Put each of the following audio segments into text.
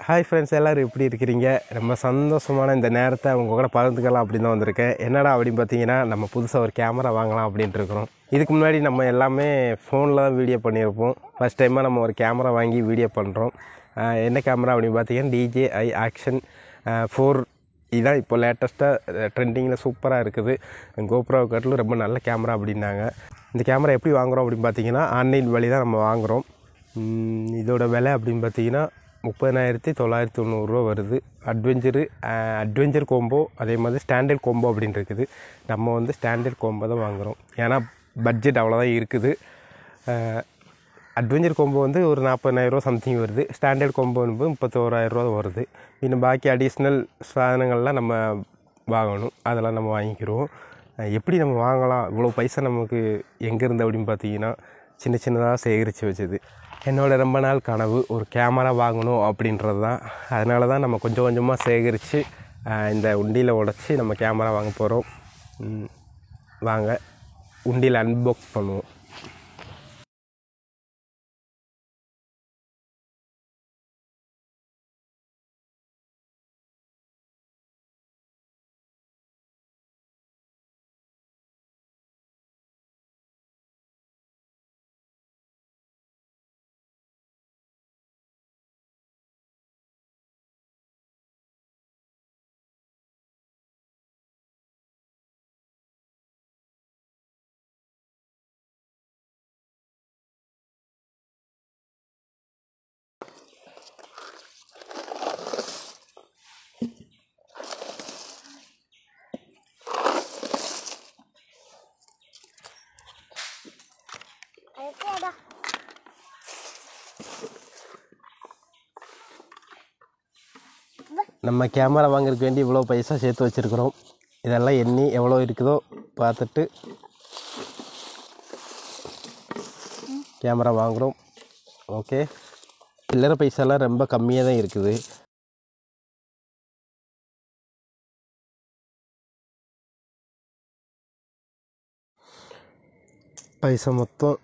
Hi friends, எல்லோரும் எப்படி இருக்கிறீங்க? ரொம்ப சந்தோஷமான இந்த நேரத்தை உங்கள் கூட பகிர்ந்துக்கலாம் அப்படின்னு தான் வந்திருக்கேன். என்னடா அப்படின்னு பார்த்தீங்கன்னா, நம்ம புதுசாக ஒரு கேமரா வாங்கலாம் அப்படின்ட்டு இருக்கிறோம். இதுக்கு முன்னாடி நம்ம எல்லாமே ஃபோனில் தான் வீடியோ பண்ணியிருப்போம். ஃபஸ்ட் டைமாக நம்ம ஒரு கேமரா வாங்கி வீடியோ பண்ணுறோம். என்ன கேமரா அப்படின்னு பார்த்தீங்கன்னா DJI Action 4. இதுதான் இப்போ லேட்டஸ்ட்டாக ட்ரெண்டிங்கில் சூப்பராக இருக்குது. கோப்ரோ காட்டிலும் ரொம்ப நல்ல கேமரா அப்படின்னாங்க. இந்த கேமரா எப்படி வாங்குகிறோம் அப்படின்னு பார்த்தீங்கன்னா, ஆன்லைன் வழி தான் நம்ம வாங்குகிறோம். இதோட விலை அப்படின்னு பார்த்தீங்கன்னா 30,990 வருது. அட்வென்ச்சர் கோம்போ, அதே மாதிரி ஸ்டாண்டர்ட் கோம்போ அப்படின்னு இருக்குது. நம்ம வந்து ஸ்டாண்டர்ட் கோம்போ தான் வாங்குகிறோம். ஏன்னா பட்ஜெட் அவ்வளோதான் இருக்குது. அட்வென்ச்சர் கோம்போ வந்து ஒரு 40,000 சம்திங் வருது. ஸ்டாண்டர்ட் கோம்போ வந்து 31,000 வருது. இன்னும் பாக்கி அடிஷ்னல் சாதனங்கள்லாம் நம்ம வாங்கணும். அதெல்லாம் நம்ம வாங்கிக்கிறோம். எப்படி நம்ம வாங்கலாம், இவ்வளோ பைசா நமக்கு எங்கேருந்து அப்படின்னு பார்த்தீங்கன்னா, சின்னதாக சேகரித்து வச்சது. என்னோடய ரொம்ப நாள் கனவு ஒரு கேமரா வாங்கணும் அப்படின்றது தான். அதனால தான் நம்ம கொஞ்சம் கொஞ்சமாக சேகரித்து இந்த உண்டியில் உடச்சி நம்ம கேமரா வாங்க போகிறோம். வாங்க உண்டியில் அன்பாக்ஸ் பண்ணுவோம். நம்ம கேமரா வாங்குறதுக்கு வேண்டி இவ்வளோ பைசா சேர்த்து வச்சுருக்குறோம். இதெல்லாம் எண்ணி எவ்வளோ இருக்குதோ பார்த்துட்டு கேமரா வாங்குகிறோம். ஓகே, சில்லறை பைசாலாம் ரொம்ப கம்மியாக தான் இருக்குது. பைசா மொத்தம்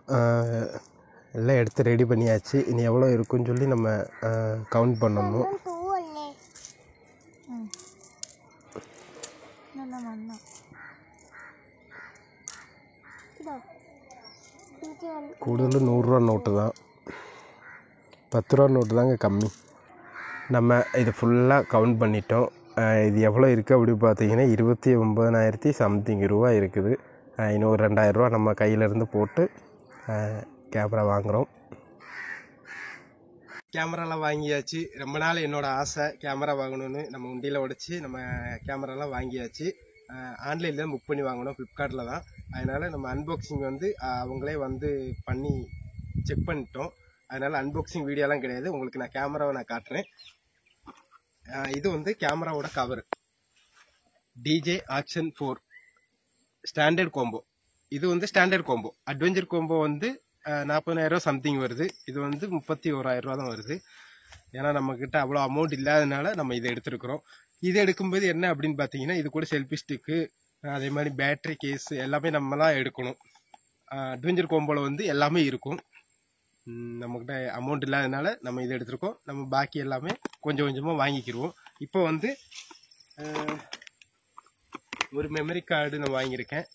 எல்லாம் எடுத்து ரெடி பண்ணியாச்சு. இனி எவ்வளோ இருக்குன்னு சொல்லி நம்ம கவுண்ட் பண்ணணும். கூடுதல் 100 ரூபா நோட்டு தான், 10 ரூபா நோட்டு தாங்க கம்மி. நம்ம இது ஃபுல்லாக கவுண்ட் பண்ணிட்டோம். இது எவ்வளோ இருக்குது அப்படின்னு பார்த்தீங்கன்னா 29,000 சம்திங் ரூபா இருக்குது. இன்னும் ஒரு 2,000 ரூபா நம்ம கையிலேருந்து போட்டு கேமரா வாங்குகிறோம். கேமராலாம் வாங்கியாச்சு. ரொம்ப நாள் என்னோடய ஆசை கேமரா வாங்கணுன்னு. நம்ம உண்டியில் உடச்சி நம்ம கேமராலாம் வாங்கியாச்சு. ஆன்லைனில் தான் புக் பண்ணி வாங்கணும், ஃப்ளிப்கார்ட்டில் தான். அதனால் நம்ம அன்பாக்சிங் வந்து அவங்களே வந்து பண்ணி செக் பண்ணிட்டோம். அதனால் அன்பாக்சிங் வீடியோலாம் கிடையாது. உங்களுக்கு நான் கேமராவை நான் காட்டுறேன். இது வந்து கேமராவோட cover, DJI Action 4 standard combo. இது வந்து ஸ்டாண்டர்ட் கோம்போ. அட்வென்ச்சர் கோம்போ வந்து 40,000 சம்திங் வருது. இது வந்து 31,000 தான் வருது. ஏன்னா நம்மக்கிட்ட அவ்வளோ அமௌண்ட் இல்லாதனால நம்ம இதை எடுத்துருக்குறோம். இது எடுக்கும்போது என்ன அப்படின்னு பார்த்தீங்கன்னா, இது கூட செல்ஃபி ஸ்டிக்கு, அதே மாதிரி பேட்ரி கேஸ் எல்லாமே நம்மலாம் எடுக்கணும். அட்வென்ச்சர் கோம்போவில் வந்து எல்லாமே இருக்கும். நம்மக்கிட்ட அமௌண்ட் இல்லாதனால நம்ம இதை எடுத்துருக்கோம். நம்ம பாக்கி எல்லாமே கொஞ்சம் கொஞ்சமாக வாங்கிக்கிடுவோம். இப்போ வந்து ஒரு மெமரி கார்டு நான் வாங்கியிருக்கேன்.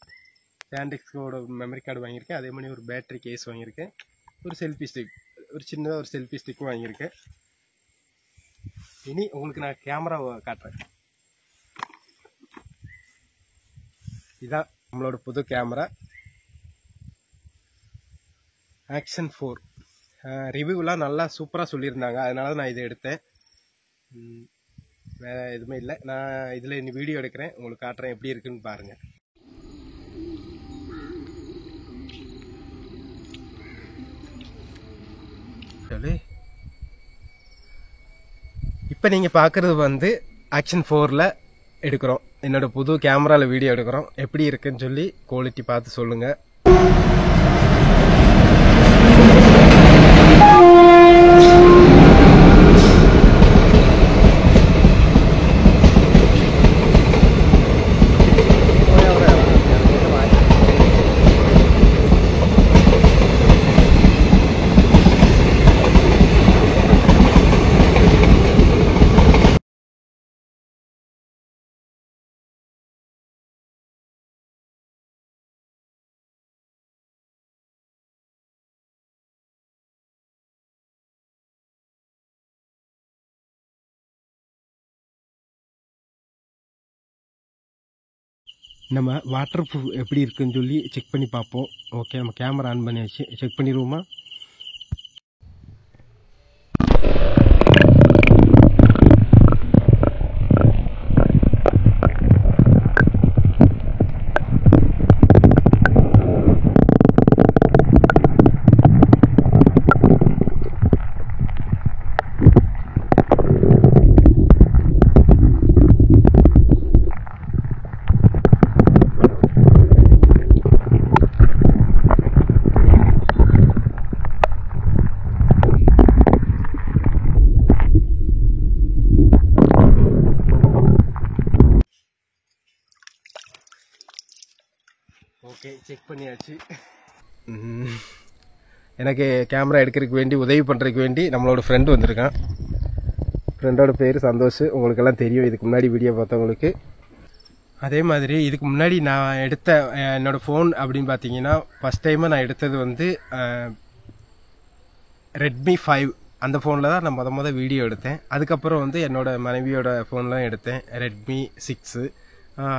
சாண்டெக்ஸோட மெமரி கார்டு வாங்கியிருக்கேன். அதே மாதிரி ஒரு பேட்ரி கேஸ் வாங்கியிருக்கேன். ஒரு செல்ஃபி ஸ்டிக், ஒரு சின்னதாக ஒரு செல்ஃபி ஸ்டிக்கும் வாங்கியிருக்கேன். இனி உங்களுக்கு நான் கேமராவை காட்டுறேன். இதுதான் நம்மளோட புது கேமரா Action 4. ரிவ்யூலாம் நல்லா சூப்பராக சொல்லியிருந்தாங்க. அதனால நான் இதை எடுத்தேன். வேறு எதுவுமே இல்லை. நான் இதில் இன்னும் வீடியோ எடுக்கிறேன், உங்களுக்கு காட்டுறேன் எப்படி இருக்குன்னு பாருங்கள். சரி, இப்போ நீங்கள் பார்க்குறது வந்து Action 4ல் எடுக்கிறோம். என்னோடய புது கேமராவில் வீடியோ எடுக்கிறோம். எப்படி இருக்குன்னு சொல்லி குவாலிட்டி பார்த்து சொல்லுங்கள். நம்ம வாட்டர் ப்ரூஃப் எப்படி இருக்குன்னு சொல்லி செக் பண்ணி பார்ப்போம். ஓகே, நம்ம கேமரா ஆன் பண்ணியாச்சு. செக் பண்ணிடுவோமா? ஓகே, செக் பண்ணியாச்சு. எனக்கு கேமரா எடுக்கிறதுக்கு வேண்டி உதவி பண்ணுறதுக்கு வேண்டி நம்மளோட ஃப்ரெண்டு வந்திருக்கான். ஃப்ரெண்டோட பேர் சந்தோஷ். உங்களுக்கெல்லாம் தெரியும் இதுக்கு முன்னாடி வீடியோ பார்த்தவங்களுக்கு. அதே மாதிரி இதுக்கு முன்னாடி நான் எடுத்த என்னோடய ஃபோன் அப்படின்னு பார்த்தீங்கன்னா ஃபஸ்ட் டைமாக நான் எடுத்தது வந்து ரெட்மி 5. அந்த ஃபோனில் தான் நான் மொதல் வீடியோ எடுத்தேன். அதுக்கப்புறம் வந்து என்னோடய மனைவியோட ஃபோன்லாம் எடுத்தேன், ரெட்மி 6.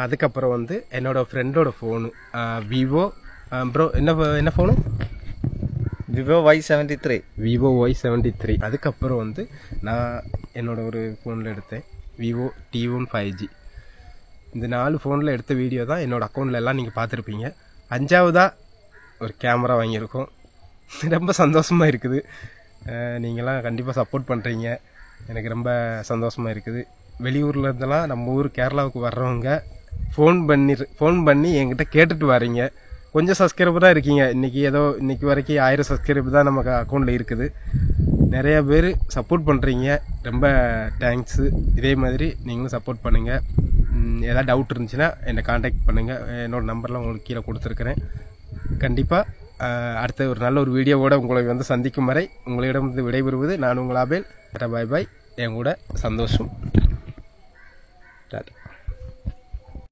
அதுக்கப்புறம் வந்து என்னோடய ஃப்ரெண்டோட ஃபோனு விவோ. ப்ரோ என்ன phone? Vivo Y73. Vivo Y73. அதுக்கப்புறம் வந்து நான் என்னோட ஒரு ஃபோனில் எடுத்தேன், விவோ T1 5G. இந்த 4 ஃபோனில் எடுத்த வீடியோ தான் என்னோடய அக்கௌண்ட்டில் எல்லாம் நீங்கள் பார்த்துருப்பீங்க. 5ஆவதாக ஒரு கேமரா வாங்கியிருக்கோம். ரொம்ப சந்தோஷமாக இருக்குது. நீங்களாம் கண்டிப்பாக சப்போர்ட் பண்ணுறீங்க, எனக்கு ரொம்ப சந்தோஷமாக இருக்குது. வெளியூரில் இருந்தெல்லாம் நம்ம ஊர் கேரளாவுக்கு வர்றவங்க ஃபோன் பண்ணி என்கிட்ட கேட்டுட்டு வரீங்க. கொஞ்சம் சப்ஸ்கிரைபர் தான் இருக்கீங்க. இன்றைக்கி வரைக்கும் 1000 சப்ஸ்கிரைபர் தான் நமக்கு அக்கௌண்ட்டில் இருக்குது. நிறையா பேர் சப்போர்ட் பண்ணுறீங்க, ரொம்ப தேங்க்ஸு. இதே மாதிரி நீங்களும் சப்போர்ட் பண்ணுங்கள். ஏதாவது டவுட் இருந்துச்சுன்னா என்னை காண்டாக்ட் பண்ணுங்கள். என்னோடய நம்பர்லாம் உங்களுக்கு கீழே கொடுத்துருக்குறேன். கண்டிப்பாக அடுத்த ஒரு நல்ல ஒரு வீடியோவோடு உங்களை வந்து சந்திக்கும் வரை உங்களிடம் வந்து விடைபெறுவது நான் உங்கள் ஆபேல். பாய் பாய். என் கூட சந்தோஷம்.